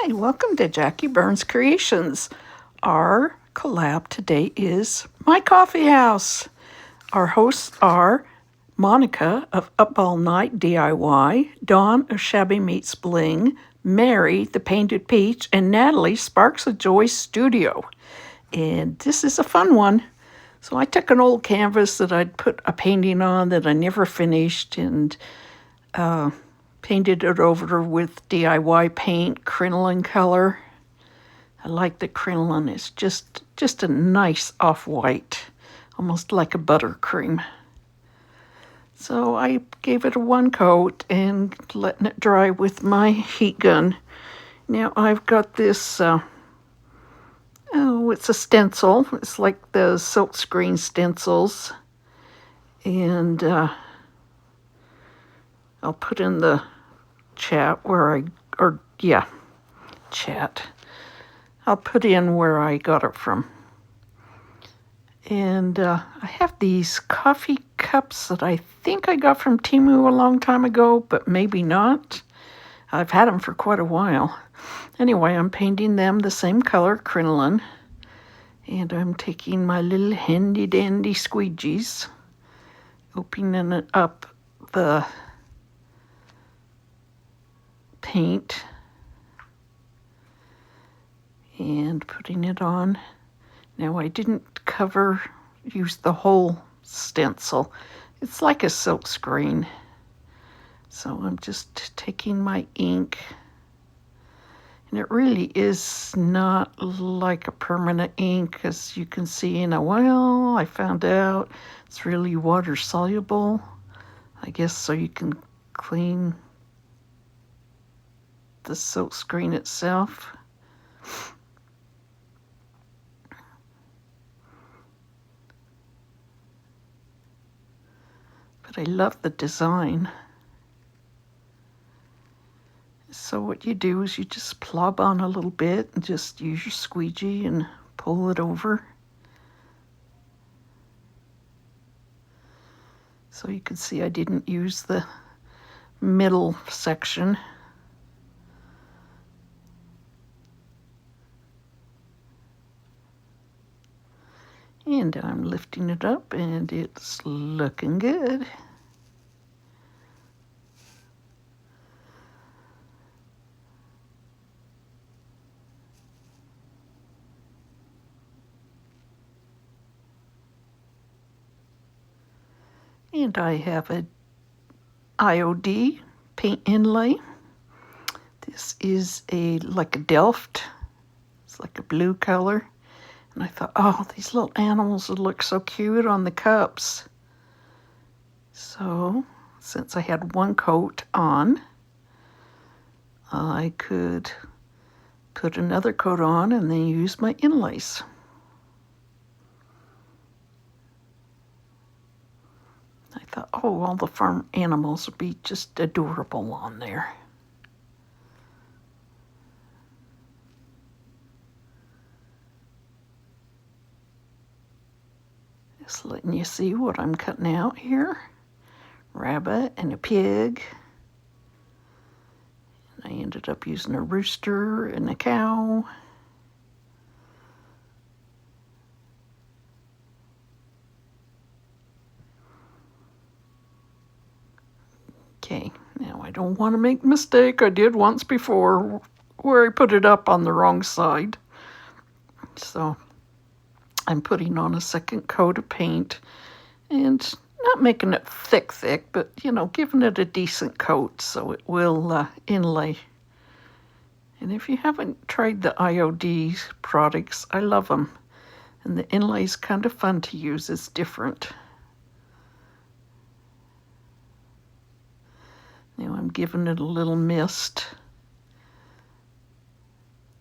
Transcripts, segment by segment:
Hi, welcome to Jackie Burns Creations. Our collab today is My Coffee House. Our hosts are Monica of Up All Night DIY, Dawn of Shabby Meets Bling, Mary, the Painted Peach, and Natalie, Sparks of Joy Studio. And this is a fun one. So I took an old canvas that I'd put a painting on that I never finished and painted it over with DIY paint, Crinoline color. I like the Crinoline. It's just a nice off-white, almost like a buttercream. So I gave it a one coat and letting it dry with my heat gun. Now I've got this, it's a stencil. It's like the silk screen stencils. And I'll put in the chat chat. I'll put in where I got it from. And I have these coffee cups that I think I got from Temu a long time ago, but maybe not. I've had them for quite a while. Anyway, I'm painting them the same color, Crinoline. And I'm taking my little handy dandy squeegees, opening up the paint and putting it on. Now I didn't use the whole stencil. It's like a silk screen. So I'm just taking my ink, and it really is not like a permanent ink, as you can see in a while. I found out it's really water soluble, I guess, so you can clean the silk screen itself. But I love the design. So what you do is you just plop on a little bit and just use your squeegee and pull it over. So you can see I didn't use the middle section. And I'm lifting it up and it's looking good. And I have a IOD paint inlay. This is like a Delft. It's like a blue color. And I thought, oh, these little animals would look so cute on the cups. So, since I had one coat on, I could put another coat on and then use my inlays. I thought, oh, all the farm animals would be just adorable on there. Just letting you see what I'm cutting out here. Rabbit and a pig. And I ended up using a rooster and a cow. Okay, now I don't want to make a mistake I did once before where I put it up on the wrong side. So I'm putting on a second coat of paint and not making it thick, but, giving it a decent coat so it will inlay. And if you haven't tried the IOD products, I love them. And the inlay's kind of fun to use. It's different. Now I'm giving it a little mist.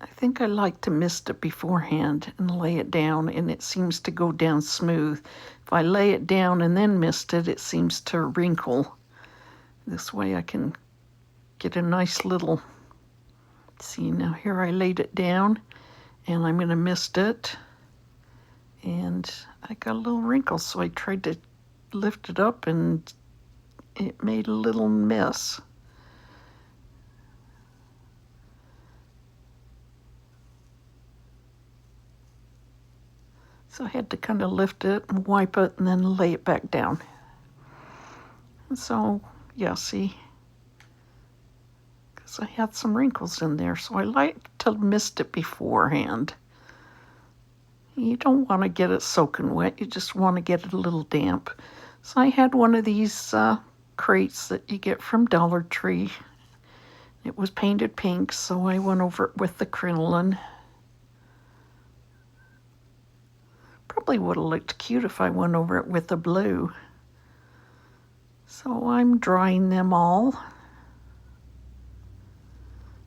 I think I like to mist it beforehand and lay it down, and it seems to go down smooth. If I lay it down and then mist it, it seems to wrinkle. This way I can get a nice little, see, now here I laid it down and I'm going to mist it, and I got a little wrinkle, so I tried to lift it up and it made a little mess. So I had to kind of lift it and wipe it and then lay it back down. And so, yeah, see, because I had some wrinkles in there, so I like to mist it beforehand. You don't want to get it soaking wet, you just want to get it a little damp. So I had one of these crates that you get from Dollar Tree. It was painted pink, so I went over it with the Crinoline. Probably would have looked cute if I went over it with the blue. So I'm drying them all.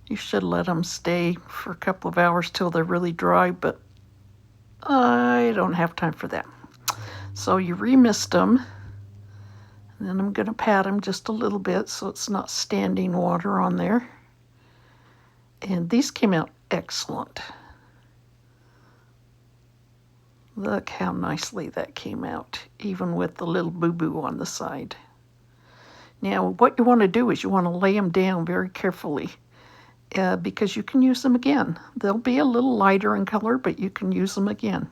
You should let them stay for a couple of hours till they're really dry, but I don't have time for that. So you remist them, and then I'm going to pat them just a little bit so it's not standing water on there. And these came out excellent. Look how nicely that came out, even with the little boo-boo on the side. Now, what you want to do is you want to lay them down very carefully because you can use them again. They'll be a little lighter in color, but you can use them again.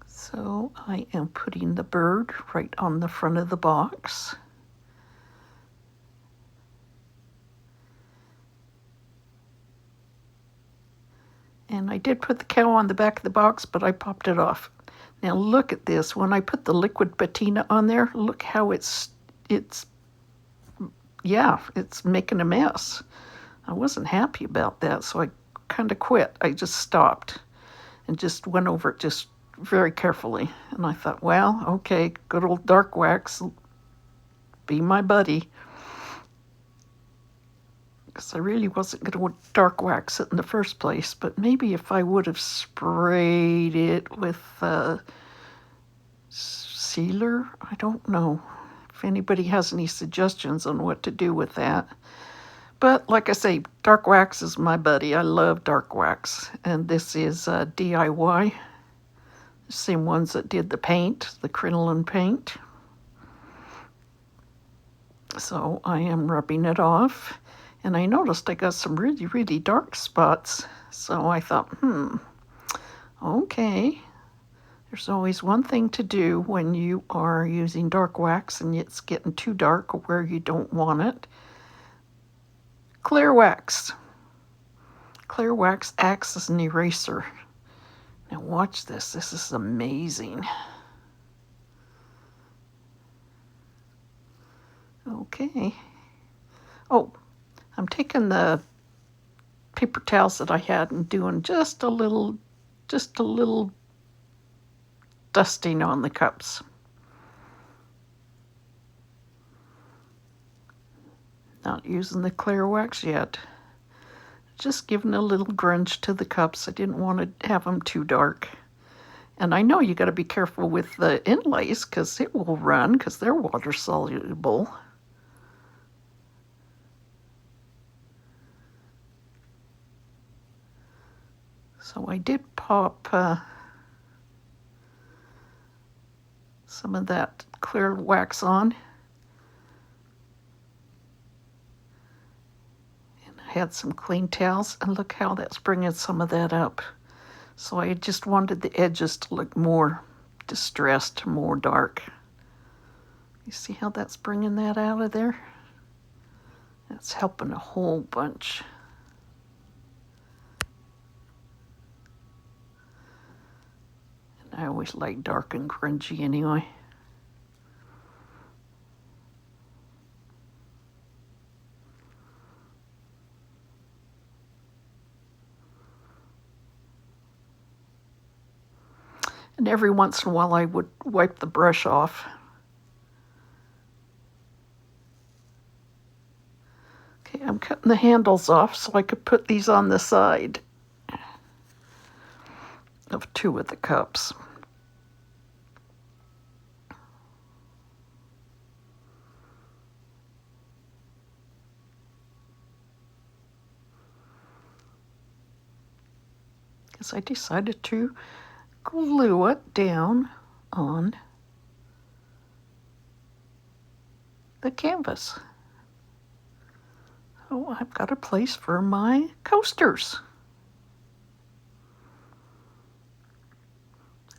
So I am putting the bird right on the front of the box. And I did put the cow on the back of the box, but I popped it off. Now look at this. When I put the LiquidPatina on there, look how it's making a mess. I wasn't happy about that, so I kind of quit. I just stopped and just went over it just very carefully. And I thought, well, okay, good old dark wax, be my buddy. Because I really wasn't going to dark wax it in the first place, but maybe if I would have sprayed it with sealer, I don't know. If anybody has any suggestions on what to do with that. But like I say, dark wax is my buddy. I love dark wax. And this is DIY. The same ones that did the paint, the Crinoline paint. So I am rubbing it off. And I noticed I got some really, really dark spots. So I thought, okay. There's always one thing to do when you are using dark wax and it's getting too dark where you don't want it. Clear wax. Clear wax acts as an eraser. Now watch this. This is amazing. Okay. Oh, I'm taking the paper towels that I had and doing just a little dusting on the cups. Not using the clear wax yet. Just giving a little grunge to the cups. I didn't want to have them too dark. And I know you got to be careful with the inlays because it will run because they're water soluble. So I did pop some of that clear wax on. And I had some clean towels, and look how that's bringing some of that up. So I just wanted the edges to look more distressed, more dark. You see how that's bringing that out of there? That's helping a whole bunch. I always like dark and grungy anyway. And every once in a while I would wipe the brush off. Okay, I'm cutting the handles off so I could put these on the side of two of the cups. Because I decided to glue it down on the canvas. So I've got a place for my coasters.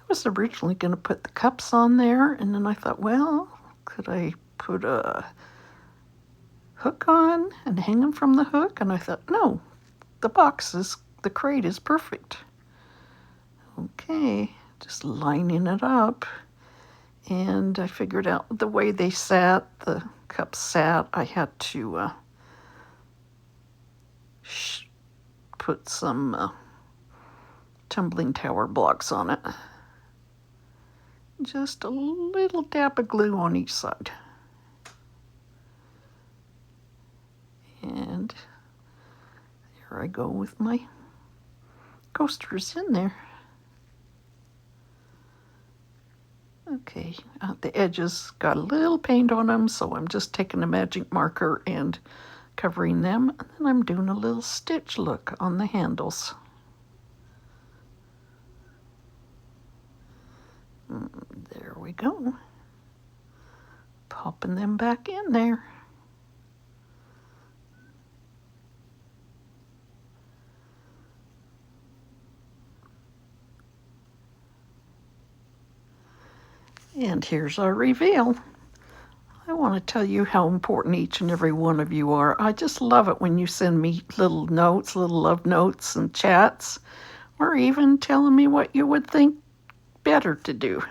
was originally going to put the cups on there, and then I thought, well, could I put a hook on and hang them from the hook? And I thought, no, the crate is perfect. Okay, just lining it up. And I figured out the way the cups sat, I had to put some tumbling tower blocks on it. Just a little dab of glue on each side. And here I go with my coasters in there. Okay, the edges got a little paint on them, so I'm just taking a magic marker and covering them, and then I'm doing a little stitch look on the handles. There we go. Popping them back in there. And here's our reveal. I want to tell you how important each and every one of you are. I just love it when you send me little notes, little love notes and chats, or even telling me what you would think better to do.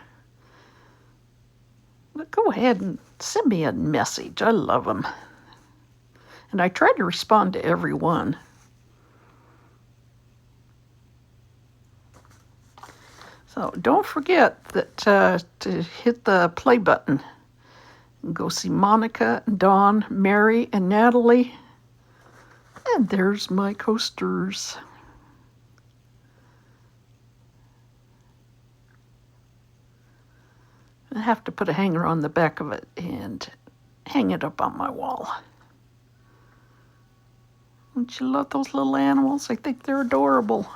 But go ahead and send me a message. I love them. And I try to respond to every one. So don't forget that to hit the play button. And go see Monica, Dawn, Mary, and Natalie. And there's my coasters. I have to put a hanger on the back of it and hang it up on my wall. Don't you love those little animals? I think they're adorable.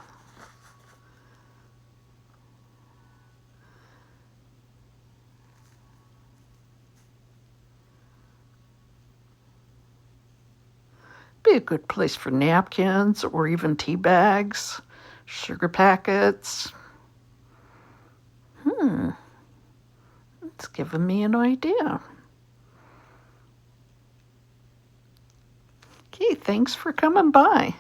Be a good place for napkins or even tea bags, sugar packets. It's giving me an idea. Okay, thanks for coming by.